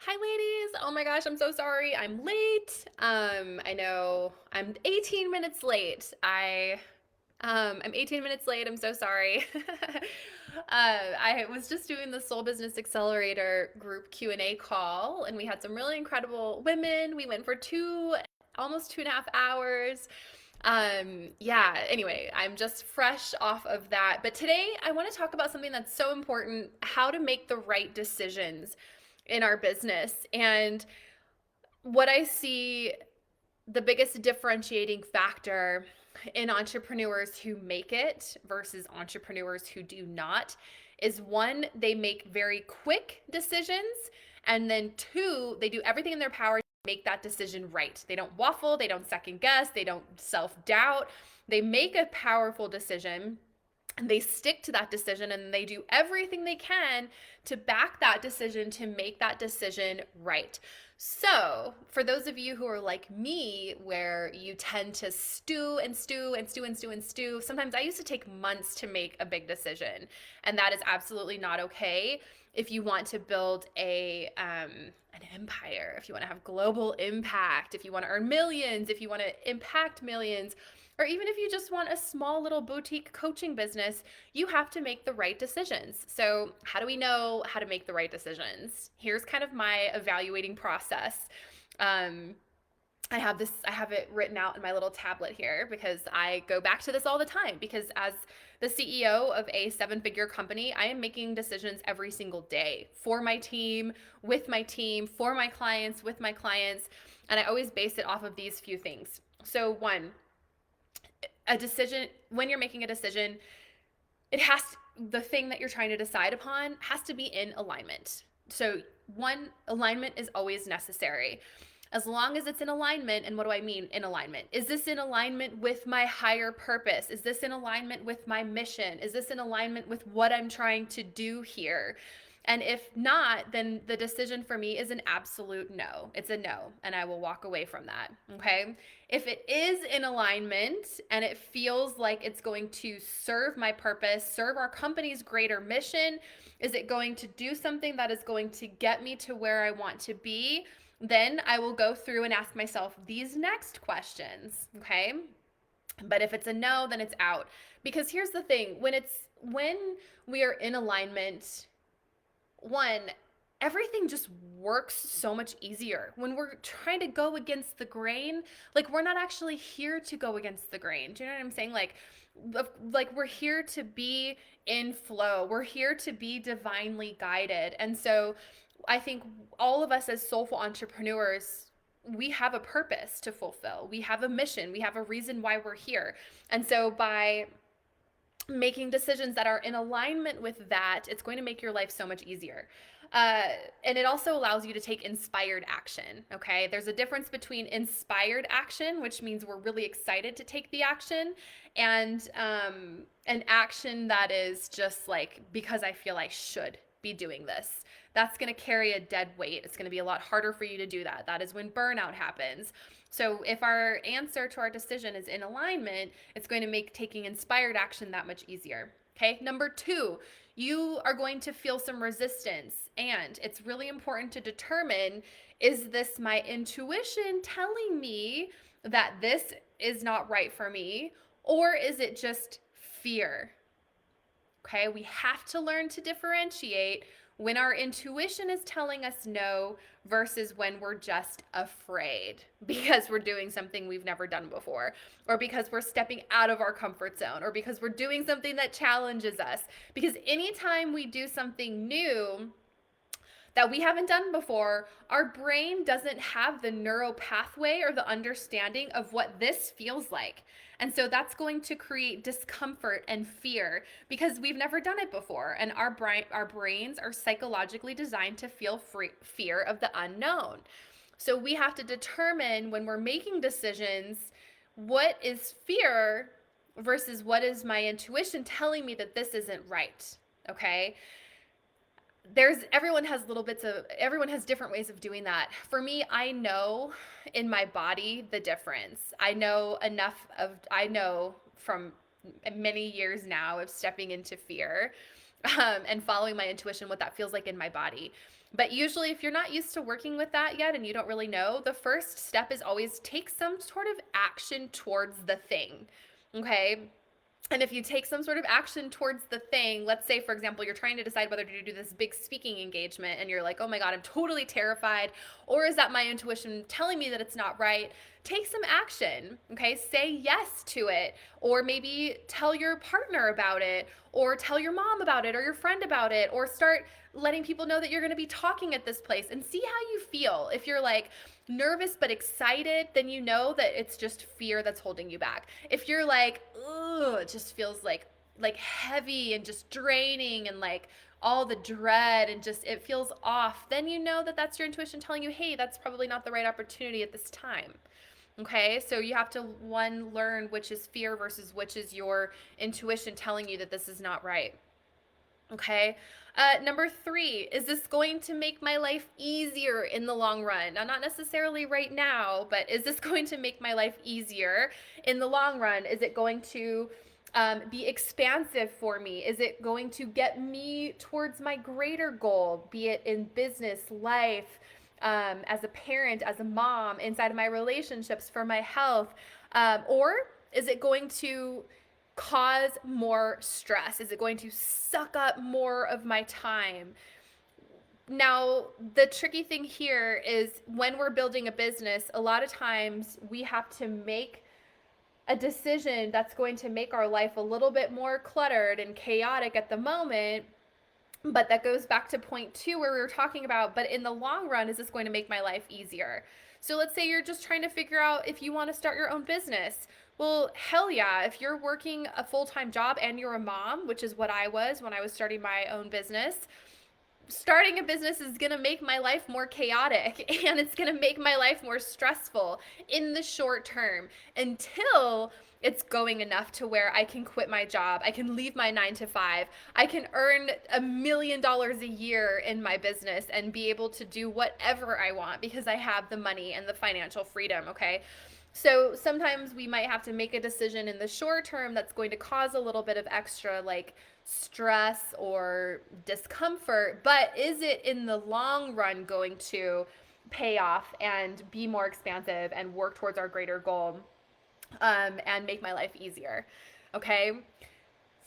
Hi, ladies. Oh my gosh, I'm so sorry. I'm late. I know I'm 18 minutes late. I'm 18 minutes late. I'm so sorry. I was just doing the Soul Business Accelerator group Q&A call, and we had some really incredible women. We went for almost 2.5 hours. Yeah, anyway, I'm just fresh off of that. But today I want to talk about something that's so important, how to make the right decisions in our business. And what I see the biggest differentiating factor in entrepreneurs who make it versus entrepreneurs who do not is one, they make very quick decisions. And then two, they do everything in their power to make that decision right. They don't waffle, they don't second guess, they don't self doubt. They make a powerful decision and they stick to that decision and they do everything they can to back that decision to make that decision right. So, for those of you who are like me, where you tend to stew and stew and stew and stew and stew, sometimes I used to take months to make a big decision, and that is absolutely not okay. If you want to build an empire, if you want to have global impact, if you want to earn millions, if you want to impact millions, or even if you just want a small little boutique coaching business, you have to make the right decisions. So, how do we know how to make the right decisions? Here's kind of my evaluating process. Um, I have it written out in my little tablet here because I go back to this all the time because as the CEO of a seven-figure company, I am making decisions every single day for my team, with my team, for my clients, with my clients, and I always base it off of these few things. So, one, a decision, when you're making a decision, it has the thing that you're trying to decide upon has to be in alignment. So, one, alignment is always necessary. As long as it's in alignment, and what do I mean in alignment? Is this in alignment with my higher purpose? Is this in alignment with my mission? Is this in alignment with what I'm trying to do here? And if not, then the decision for me is an absolute no. It's a no, and I will walk away from that. Okay. If it is in alignment and it feels like it's going to serve my purpose, serve our company's greater mission, is it going to do something that is going to get me to where I want to be? Then I will go through and ask myself these next questions. Okay. But if it's a no, then it's out. Because here's the thing, when we are in alignment, one, everything just works so much easier. When we're trying to go against the grain, like we're not actually here to go against the grain. Do you know what I'm saying? Like we're here to be in flow. We're here to be divinely guided. And so I think all of us as soulful entrepreneurs, we have a purpose to fulfill. We have a mission. We have a reason why we're here. And so by making decisions that are in alignment with that, it's going to make your life so much easier. Uh, and it also allows you to take inspired action. Okay. There's a difference between inspired action, which means we're really excited to take the action, and an action that is just like, because I feel I should be doing this. That's going to carry a dead weight. It's going to be a lot harder for you to do that. That is when burnout happens. So if our answer to our decision is in alignment, it's going to make taking inspired action that much easier. Okay. Number two, you are going to feel some resistance. And it's really important to determine, is this my intuition telling me that this is not right for me? Or is it just fear? Okay. We have to learn to differentiate when our intuition is telling us no versus when we're just afraid because we're doing something we've never done before, or because we're stepping out of our comfort zone, or because we're doing something that challenges us. Because anytime we do something new that we haven't done before, our brain doesn't have the neural pathway or the understanding of what this feels like. And so that's going to create discomfort and fear because we've never done it before. And our brains are psychologically designed to feel fear of the unknown. So we have to determine when we're making decisions, what is fear versus what is my intuition telling me that this isn't right. Okay. Everyone has different ways of doing that. For me, I know in my body the difference. I know from many years now of stepping into fear, and following my intuition, what that feels like in my body. But usually, if you're not used to working with that yet and you don't really know, the first step is always take some sort of action towards the thing. Okay. And if you take some sort of action towards the thing, let's say, for example, you're trying to decide whether to do this big speaking engagement and you're like, oh my God, I'm totally terrified. Or is that my intuition telling me that it's not right? Take some action, okay? Say yes to it. Or maybe tell your partner about it, or tell your mom about it, or your friend about it, or start letting people know that you're gonna be talking at this place and see how you feel. If you're like, nervous but excited, then you know that it's just fear that's holding you back. If you're like, ugh, it just feels like heavy and just draining and like all the dread and just it feels off, then you know that that's your intuition telling you, hey, that's probably not the right opportunity at this time. Okay, so you have to one learn which is fear versus which is your intuition telling you that this is not right. Okay. Number three, is this going to make my life easier in the long run? Now, not necessarily right now, but is this going to make my life easier in the long run? Is it going to be expansive for me? Is it going to get me towards my greater goal, be it in business, life, as a parent, as a mom, inside of my relationships, for my health? Or is it going to cause more stress? Is it going to suck up more of my time? Now, the tricky thing here is when we're building a business, a lot of times we have to make a decision that's going to make our life a little bit more cluttered and chaotic at the moment. But that goes back to point two where we were talking about, but in the long run, is this going to make my life easier? So let's say you're just trying to figure out if you want to start your own business. Well, hell yeah. If you're working a full-time job and you're a mom, which is what I was when I was starting my own business, starting a business is going to make my life more chaotic and it's going to make my life more stressful in the short term until it's going enough to where I can quit my job. I can leave my 9 to 5. I can earn $1 million a year in my business and be able to do whatever I want because I have the money and the financial freedom. Okay. So sometimes we might have to make a decision in the short term that's going to cause a little bit of extra like stress or discomfort, but is it in the long run going to pay off and be more expansive and work towards our greater goal, and make my life easier? Okay.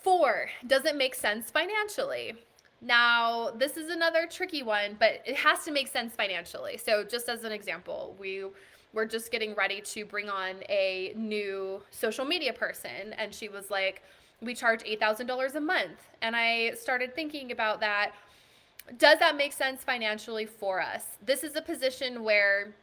4, does it make sense financially? Now, this is another tricky one, but it has to make sense financially. So, just as an example, we're just getting ready to bring on a new social media person, and she was like, we charge $8,000 a month. And I started thinking about that. Does that make sense financially for us? This is a position where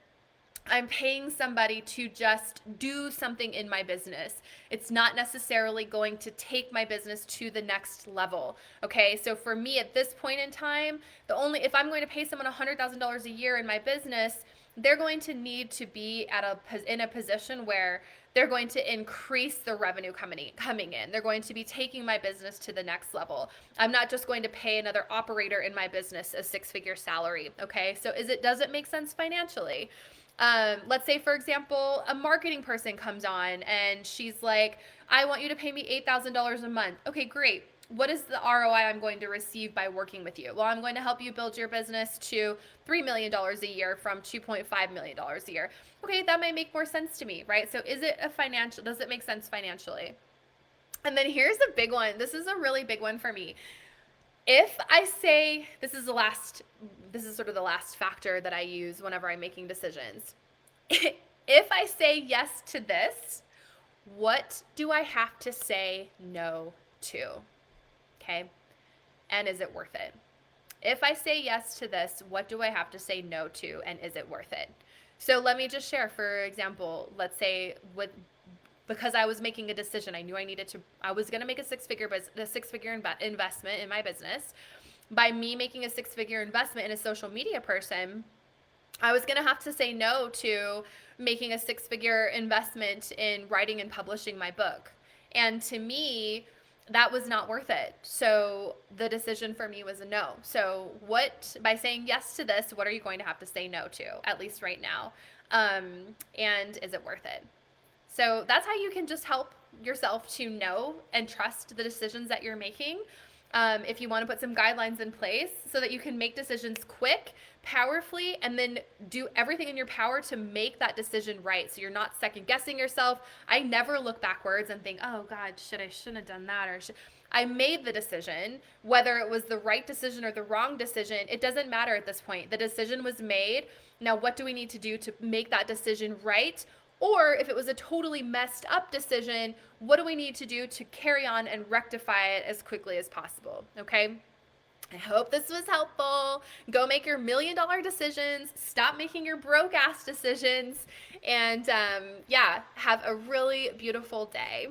I'm paying somebody to just do something in my business. It's not necessarily going to take my business to the next level. Okay, so for me at this point in time, if I'm going to pay someone $100,000 a year in my business, they're going to need to be in a position where they're going to increase the revenue coming in. They're going to be taking my business to the next level. I'm not just going to pay another operator in my business a 6-figure salary. Okay, so does it make sense financially? Let's say, for example, a marketing person comes on and she's like, I want you to pay me $8,000 a month. Okay, great. What is the ROI I'm going to receive by working with you? Well, I'm going to help you build your business to $3 million a year from $2.5 million a year. Okay, that might make more sense to me, right? So does it make sense financially? And then here's a big one. This is a really big one for me. If I say, this is sort of the last factor that I use whenever I'm making decisions. If I say yes to this, what do I have to say no to? Okay. And is it worth it? If I say yes to this, what do I have to say no to? And is it worth it? So let me just share, for example, let's say because I was making a decision, I knew I was going to make a six-figure investment in my business. By me making a 6-figure investment in a social media person, I was going to have to say no to making a 6-figure investment in writing and publishing my book. And to me, that was not worth it. So the decision for me was a no. So by saying yes to this, what are you going to have to say no to, at least right now? And is it worth it? So that's how you can just help yourself to know and trust the decisions that you're making. if you want to put some guidelines in place so that you can make decisions quick, powerfully, and then do everything in your power to make that decision right. So you're not second guessing yourself. I never look backwards and think, oh God, shouldn't have done that, or I made the decision, whether it was the right decision or the wrong decision. It doesn't matter at this point. The decision was made. Now, what do we need to do to make that decision right? Or if it was a totally messed up decision, what do we need to do to carry on and rectify it as quickly as possible? Okay. I hope this was helpful. Go make your $1,000,000 decisions. Stop making your broke ass decisions. And yeah, have a really beautiful day.